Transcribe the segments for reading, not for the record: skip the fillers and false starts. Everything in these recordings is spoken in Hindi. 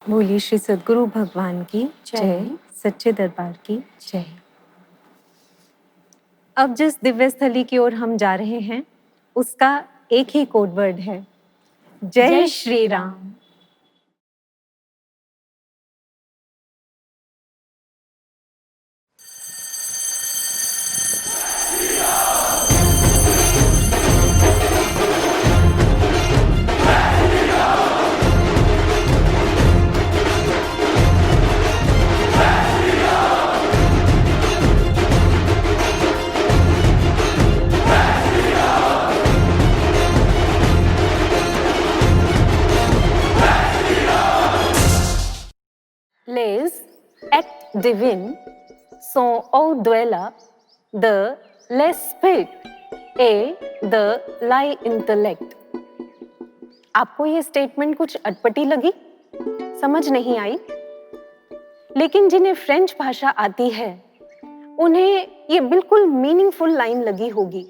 बोलिए श्री सद्गुरु भगवान की जय, सच्चे दरबार की जय। अब जिस दिव्य स्थली की ओर हम जा रहे हैं उसका एक ही कोड वर्ड है, जय Shri Ram. Les act divin sont au dwella de l'esprit et de l'intellect। आपको ये स्टेटमेंट कुछ अटपटी लगी, समझ नहीं आई? लेकिन जिन्हें फ्रेंच भाषा आती है उन्हें ये बिल्कुल मीनिंगफुल लाइन लगी होगी।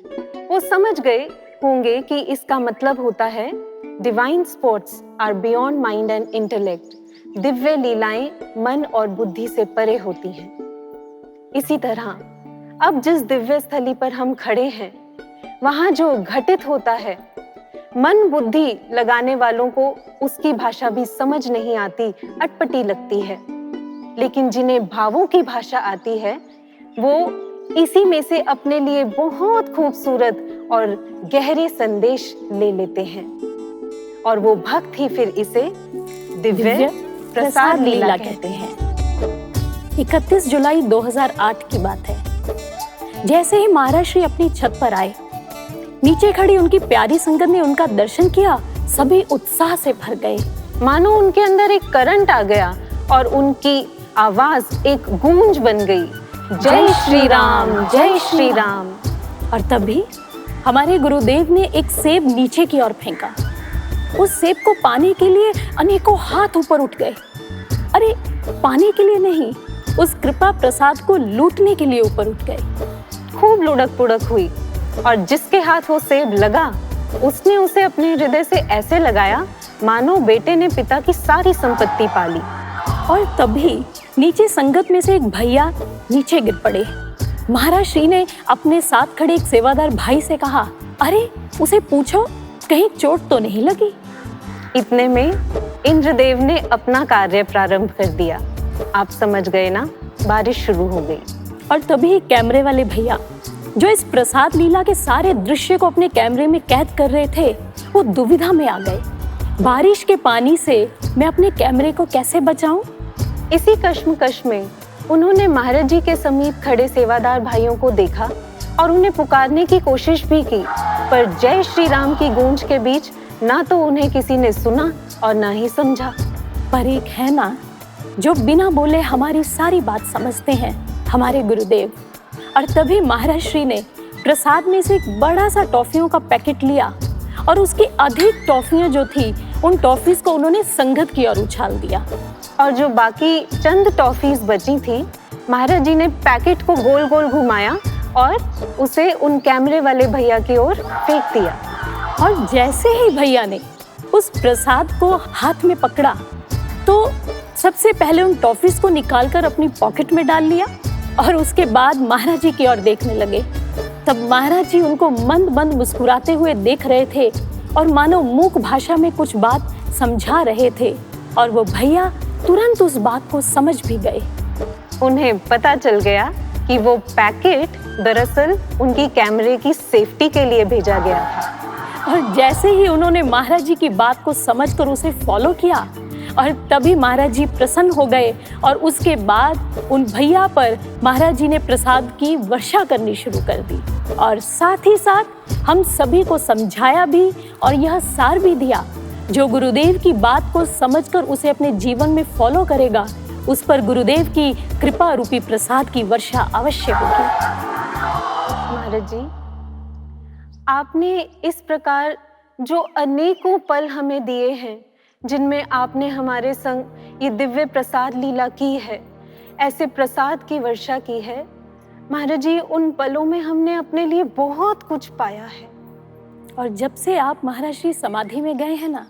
वो समझ गए होंगे कि इसका मतलब होता है divine sports are beyond mind and intellect. दिव्य लीलाएं मन और बुद्धि से परे होती हैं। इसी तरह अब जिस दिव्य स्थली पर हम खड़े हैं वहां जो घटित होता है मन बुद्धि लगाने वालों को उसकी भाषा भी समझ नहीं आती, अटपटी लगती है। लेकिन जिन्हें भावों की भाषा आती है वो इसी में से अपने लिए बहुत खूबसूरत और गहरे संदेश ले लेते हैं और वो भक्त ही फिर इसे दिव्य प्रसाद लीला कहते हैं। 31 जुलाई 2008 की बात है। जैसे ही महाराज श्री अपनी छत पर आए, नीचे खड़ी उनकी प्यारी संगत ने उनका दर्शन किया। सभी उत्साह से भर गए, मानो उनके अंदर एक करंट आ गया और उनकी आवाज एक गूंज बन गई, जय श्री राम, जय श्री राम। और तभी हमारे गुरुदेव ने एक सेब नीचे की ओर फेंका। उस सेब को पाने के लिए अनेकों हाथ ऊपर उठ गए। अरे पाने के लिए नहीं, उस कृपा प्रसाद को लूटने के लिए ऊपर उठ गए। खूब लुढ़क पुढ़क हुई और जिसके हाथ वो सेब लगा उसने उसे अपने हृदय से ऐसे लगाया मानो बेटे ने पिता की सारी संपत्ति पाली। और तभी नीचे संगत में से एक भैया नीचे गिर पड़े। महाराज श्री ने अपने साथ खड़े एक सेवादार भाई से कहा, अरे उसे पूछो कहीं चोट तो नहीं लगी। इतने में इंद्रदेव ने अपना कार्य प्रारंभ कर दिया। आप समझ गए ना, बारिश शुरू हो गई। और तभी कैमरे वाले भैया जो इस प्रसाद लीला के सारे दृश्य को अपने कैमरे में कैद कर रहे थे वो दुविधा में आ गए। बारिश के पानी से मैं अपने कैमरे को कैसे बचाऊं? इसी कश्मकश में उन्होंने महाराज जी के समीप खड़े सेवादार भाइयों को देखा और उन्हें पुकारने की कोशिश भी की, पर जय श्री राम की गूंज के बीच ना तो उन्हें किसी ने सुना और ना ही समझा। पर एक है ना जो बिना बोले हमारी सारी बात समझते हैं, हमारे गुरुदेव। और तभी महाराज श्री ने प्रसाद में से एक बड़ा सा टॉफियों का पैकेट लिया और उसकी अधिक टॉफियां जो थी उन टॉफीज को उन्होंने संगत की ओर उछाल दिया। और जो बाकी चंद टॉफीज बची थी महाराज जी ने पैकेट को गोल गोल घुमाया और उसे उन कैमरे वाले भैया की ओर फेंक दिया। और जैसे ही भैया ने उस प्रसाद को हाथ में पकड़ा तो सबसे पहले उन टॉफीज को निकालकर अपनी पॉकेट में डाल लिया और उसके बाद महाराज जी की ओर देखने लगे। तब महाराज जी उनको मंद मंद मुस्कुराते हुए देख रहे थे और मानो मूक भाषा में कुछ बात समझा रहे थे और वो भैया तुरंत उस बात को समझ भी गए। उन्हें पता चल गया कि वो पैकेट दरअसल उनकी कैमरे की सेफ्टी के लिए भेजा गया था। और जैसे ही उन्होंने महाराज जी की बात को समझकर उसे फॉलो किया और तभी महाराज जी प्रसन्न हो गए और उसके बाद उन भैया पर महाराज जी ने प्रसाद की वर्षा करनी शुरू कर दी और साथ ही साथ हम सभी को समझाया भी और यह सार भी दिया, जो गुरुदेव की बात को समझकर उसे अपने जीवन में फॉलो करेगा उस पर गुरुदेव की कृपा रूपी प्रसाद की वर्षा अवश्य होगी। महाराज जी, आपने इस प्रकार जो अनेकों पल हमें दिए हैं जिनमें आपने हमारे संग ये दिव्य प्रसाद लीला की है, ऐसे प्रसाद की वर्षा की है, महाराज जी उन पलों में हमने अपने लिए बहुत कुछ पाया है। और जब से आप महाराज श्री समाधि में गए हैं ना,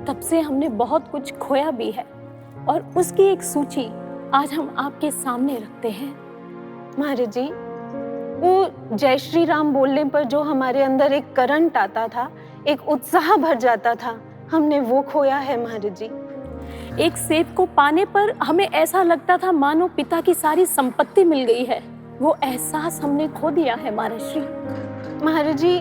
तब से हमने बहुत कुछ खोया भी है। और उसकी एक सूची आज हम आपके सामने रखते हैं। महाराज जी, वो जय श्री राम बोलने पर जो हमारे अंदर एक करंट आता था, एक उत्साह भर जाता था, हमने वो खोया है महाराज जी। एक सेब को पाने पर हमें ऐसा लगता था मानो पिता की सारी संपत्ति मिल गई है, वो एहसास हमने खो दिया है महाराज श्री। महाराज जी,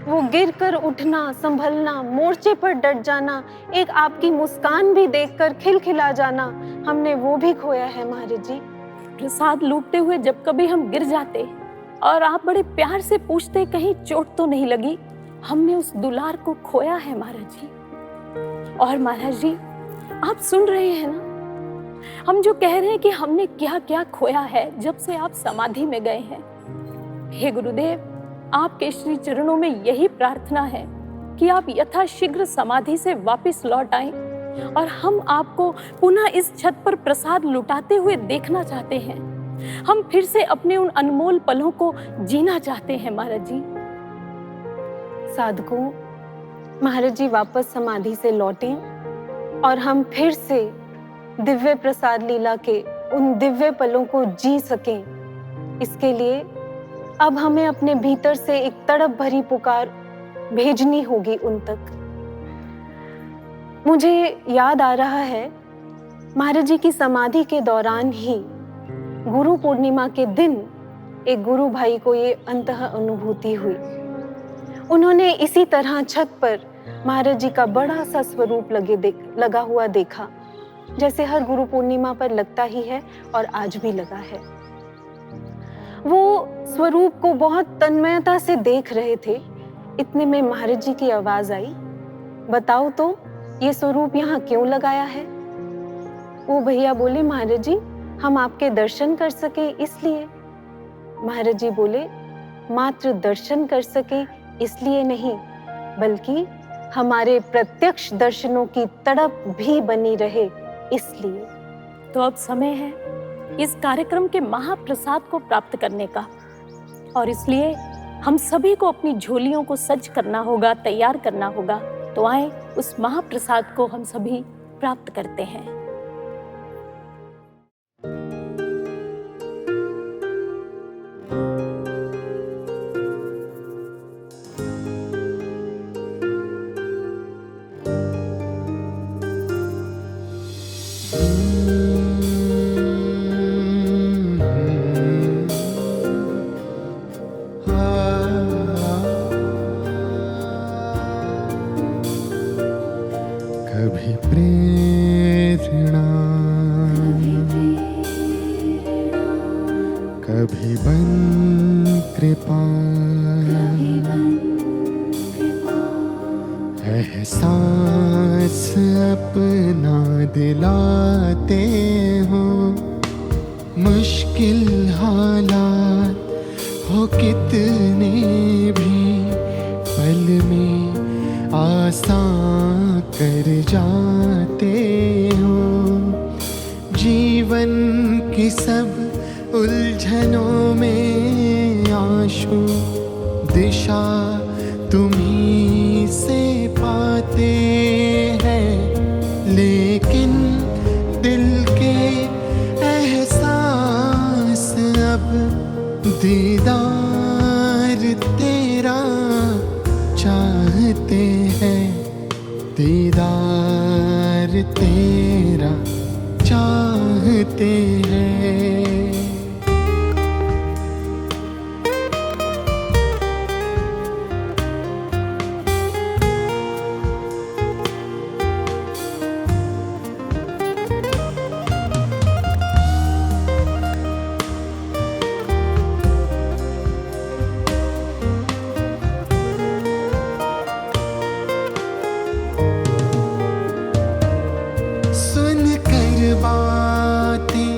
वो गिर कर उठना, संभलना, मोर्चे पर डट जाना, एक आपकी मुस्कान भी देखकर खिलखिला जाना, हमने वो भी खोया है महाराज जी। प्रसाद लूटते हुए जब कभी हम गिर जाते और आप बड़े प्यार से पूछते कहीं चोट तो नहीं लगी, हमने उस दुलार को खोया है महाराज जी। और महाराज जी, आप सुन रहे हैं ना, हम जो कह रहे हैं कि हमने क्या क्या खोया है जब से आप समाधि में गए हैं। हे गुरुदेव, आपके श्री चरणों में यही प्रार्थना है कि आप यथाशीघ्र समाधि से वापस लौट आएं और हम आपको पुनः इस छत पर प्रसाद लुटाते हुए देखना चाहते हैं। हम फिर से अपने उन अनमोल पलों को जीना चाहते हैं महाराज जी। साधकों, महाराज जी वापस समाधि से लौटें और हम फिर से दिव्य प्रसाद लीला के उन दिव्य पलों को जी सकें। इसके लिए अब हमें अपने भीतर से एक तड़प भरी पुकार भेजनी होगी उन तक। मुझे याद आ रहा है, महाराज जी की समाधि के दौरान ही गुरु पूर्णिमा के दिन एक गुरु भाई को ये अंतः अनुभूति हुई। उन्होंने इसी तरह छत पर महाराज जी का बड़ा सा स्वरूप लगा हुआ देखा, जैसे हर गुरु पूर्णिमा पर लगता ही है और आज भी लगा है। वो स्वरूप को बहुत तन्मयता से देख रहे थे। इतने में महाराज जी की आवाज आई, बताओ तो ये स्वरूप यहाँ क्यों लगाया है? वो भैया बोले, महाराज जी हम आपके दर्शन कर सके इसलिए। महाराज जी बोले, मात्र दर्शन कर सके इसलिए नहीं, बल्कि हमारे प्रत्यक्ष दर्शनों की तड़प भी बनी रहे इसलिए। तो अब समय है इस कार्यक्रम के महाप्रसाद को प्राप्त करने का, और इसलिए हम सभी को अपनी झोलियों को सज्ज करना होगा, तैयार करना होगा। तो आए उस महाप्रसाद को हम सभी प्राप्त करते हैं। कभी प्रेरणा, कभी बन कृपा, एहसास अपना दिलाते हो। मुश्किल हालात हो कितने भी, पल में आसान कर जाते हो। जीवन की सब उलझनों में आंसू दिशा तुम्ही से पाते हैं, लेकिन दिल के एहसास अब दीदार तेरा चाहते हैं, दीदार तेरा चाहते हैं। बातें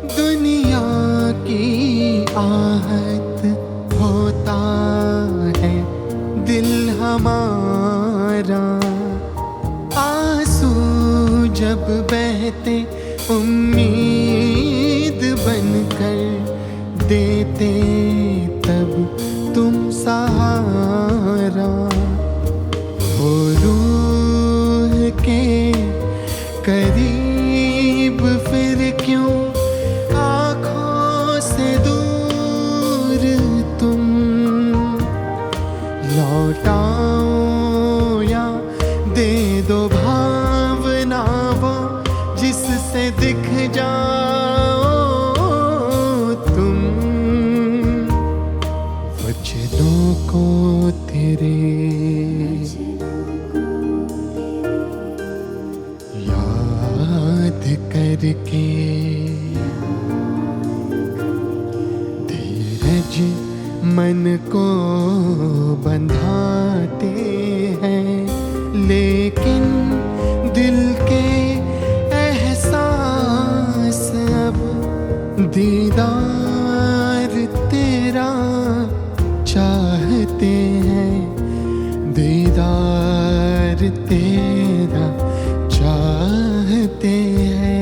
दुनिया की आहत होता है दिल हमारा। आंसू जब बहते उम्मीद बनकर देते, तब तुम सहारा हो। रूह के करीब से दिख जाओ तुम, वचनों को तेरे याद करके धीरज मन को बंधाते हैं, लेकिन दिल के एहसास अब दीदार तेरा चाहते हैं, दीदार तेरा चाहते हैं।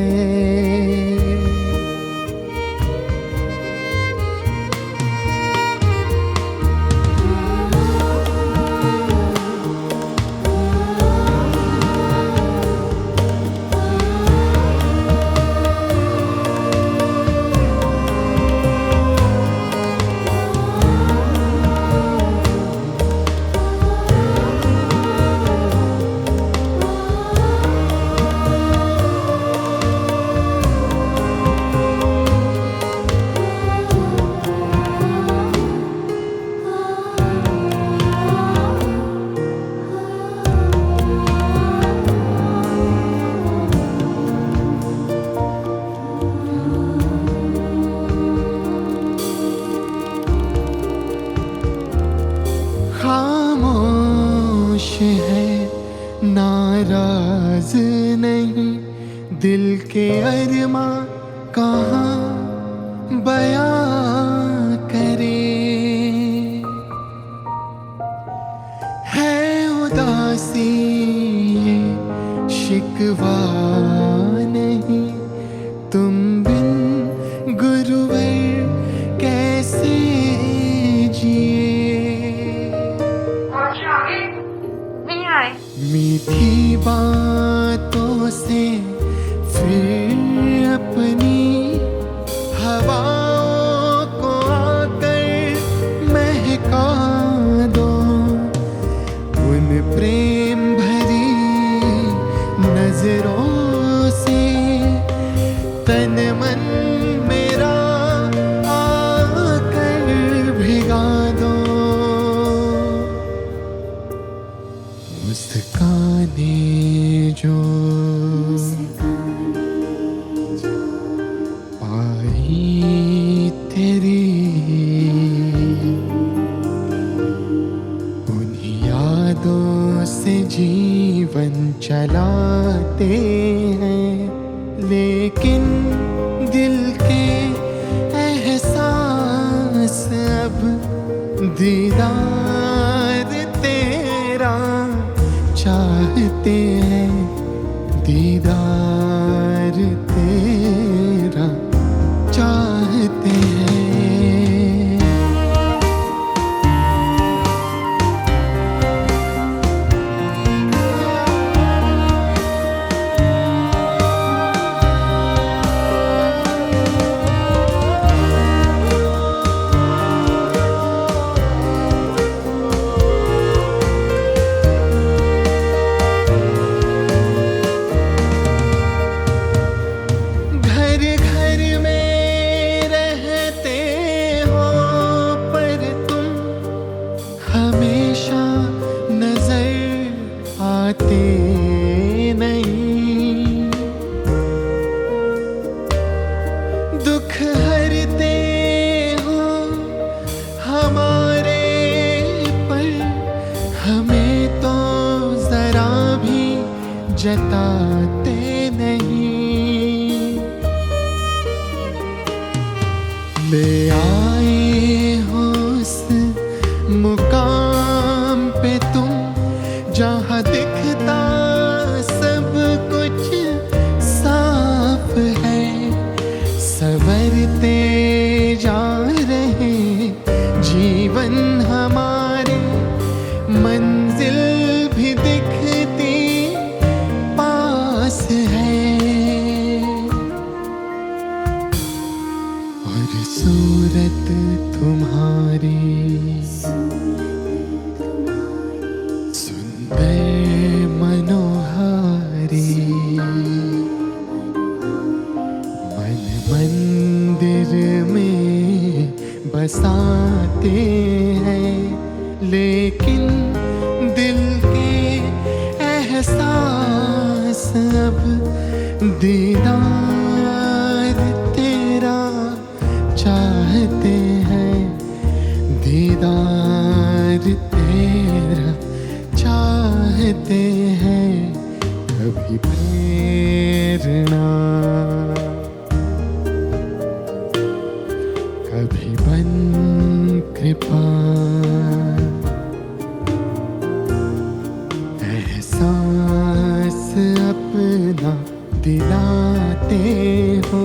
खामोश है, नाराज नहीं, दिल के अरमा कहाँ बयां करे। है उदासी ये शिकवा नहीं, तुम बिन गुरुवर कैसे जिए। मीठी बातों से फिर अपनी हवाओं को आकर महका दो, उन प्रेम भरी नजरों से तन मन मेरा आकर भिगा दो। मुस्काने जो पाई तेरी, उन्हीं यादों से जीवन चलाते हैं, लेकिन दिल के एहसास अब दीदार तेरा चाहते हैं, दीदार तेरा चाहते हैं। हमेशा नजर आते नहीं, दुख हरते हो हमारे पर, हमें तो जरा भी जताते नहीं। ले आए हो उस मुकाम पे तुम, जहाँ दिखता सब कुछ साफ है, संवरते जा रहे जीवन हमारे, मंजिल भी दिखती पास है, और सूरत तुम्हारी सुंदर मनोहारी, हंसाते हैं, लेकिन दिल के एहसास अब दीदार तेरा चाहते हैं, दीदार तेरा चाहते हैं। कभी प्रेरणा, कभी बन कृपा, एहसास अपना दिलाते हो।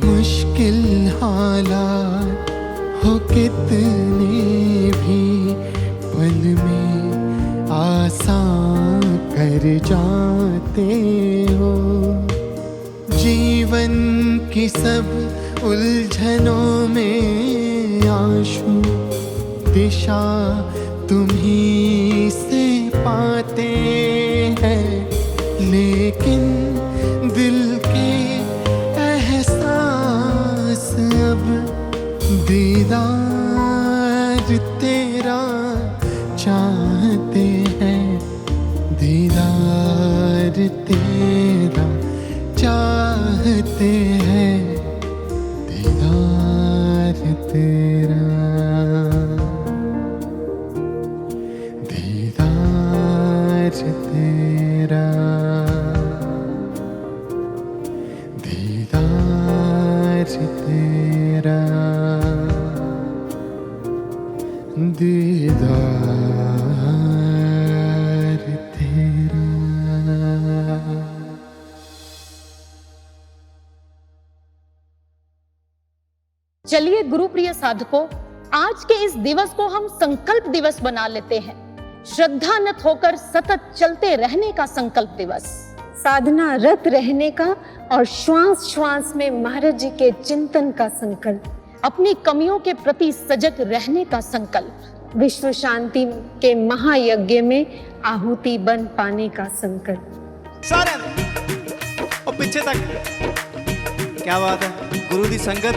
मुश्किल हालात हो कितने भी, पल में आसान कर जाते हो। जीवन की सब उलझनों में आंसू दिशा तुम्हीं से पाते हैं, लेकिन दिल के एहसास अब दीदार तेरा चाहते हैं, दीदार तेरा चाहते हैं, दीदार तेरा, दीदार तेरा, दीदार तेरा, दीदार तेरा। चलिए गुरुप्रिय साधकों, आज के इस दिवस को हम संकल्प दिवस बना लेते हैं। श्रद्धानत होकर सतत चलते रहने का संकल्प दिवस, साधना रत रहने का और श्वास श्वास में महाराज जी के चिंतन का संकल्प, अपनी कमियों के प्रति सजग रहने का संकल्प, विश्व शांति के महायज्ञ में आहुति बन पाने का संकल्प। सारे और पीछे तक, क्या बात है, गुरु दी संगत